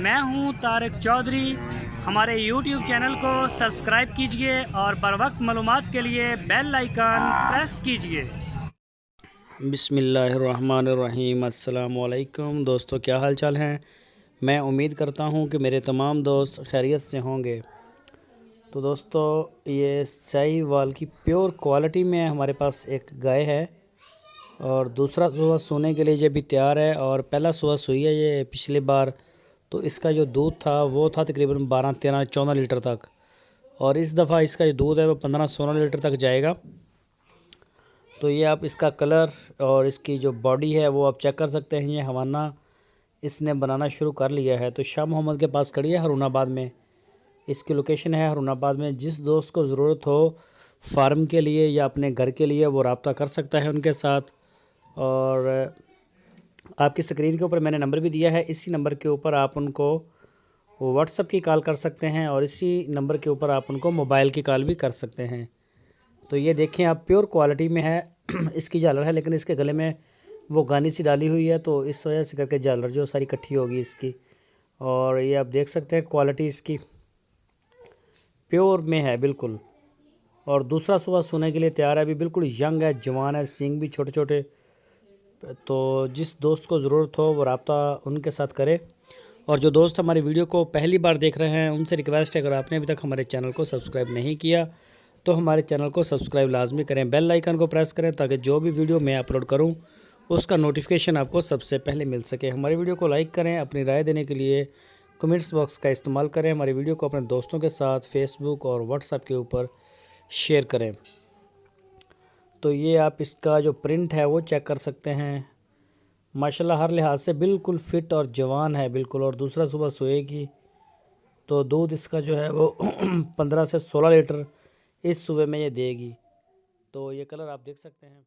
मैं हूं तारिक चौधरी। हमारे YouTube चैनल को सब्सक्राइब कीजिए और बर वक्त मालूमात के लिए बेल आइकन प्रेस कीजिए। बिस्मिल्लाहिर्रहमानिर्रहीम। अस्सलाम वालेकुम दोस्तों, क्या हाल चाल हैं। मैं उम्मीद करता हूं कि मेरे तमाम दोस्त खैरियत से होंगे। तो दोस्तों, ये साहिवाल की प्योर क्वालिटी में हमारे पास एक गाय है और दूसरा सुबह सोने के लिए ये भी तैयार है और पहला सुबह सोई है ये पिछली बार। तो इसका जो दूध था वो था तकरीबन 12, 13, 14 लीटर तक, और इस दफ़ा इसका जो दूध है वो 15, 16 लीटर तक जाएगा। तो ये आप इसका कलर और इसकी जो बॉडी है वो आप चेक कर सकते हैं। ये हवाना इसने बनाना शुरू कर लिया है। तो शाह मोहम्मद के पास खड़ी है हरुणाबाद में। इसकी लोकेशन है हरुणाबाद में। जिस दोस्त को ज़रूरत हो फार्म के लिए या अपने घर के लिए वो रब्ता कर सकता है उनके साथ। और आपकी स्क्रीन के ऊपर मैंने नंबर भी दिया है। इसी नंबर के ऊपर आप उनको व्हाट्सएप की कॉल कर सकते हैं और इसी नंबर के ऊपर आप उनको मोबाइल की कॉल भी कर सकते हैं। तो ये देखें आप, प्योर क्वालिटी में है। इसकी झालर है लेकिन इसके गले में वो गानी सी डाली हुई है, तो इस वजह से करके झालर जो सारी इकट्ठी होगी इसकी। और ये आप देख सकते हैं क्वालिटी इसकी प्योर में है बिल्कुल। और दूसरा सुबह सोने के लिए तैयार है, अभी बिल्कुल यंग है, जवान है, सींग भी छोटे छोटे। तो जिस दोस्त को ज़रूरत हो वो रब्ता उनके साथ करे। और जो दोस्त हमारी वीडियो को पहली बार देख रहे हैं उनसे रिक्वेस्ट है, अगर आपने अभी तक हमारे चैनल को सब्सक्राइब नहीं किया तो हमारे चैनल को सब्सक्राइब लाजमी करें, बेल आइकन को प्रेस करें ताकि जो भी वीडियो मैं अपलोड करूं उसका नोटिफिकेशन आपको सबसे पहले मिल सके। हमारी वीडियो को लाइक करें, अपनी राय देने के लिए कमेंट्स बॉक्स का इस्तेमाल करें। हमारी वीडियो को अपने दोस्तों के साथ फेसबुक और व्हाट्सएप के ऊपर शेयर करें। तो ये आप इसका जो प्रिंट है वो चेक कर सकते हैं। माशाल्लाह हर लिहाज से बिल्कुल फ़िट और जवान है बिल्कुल। और दूसरा सुबह सोएगी तो दूध इसका जो है वो 15 से 16 लीटर इस सुबह में ये देगी। तो ये कलर आप देख सकते हैं।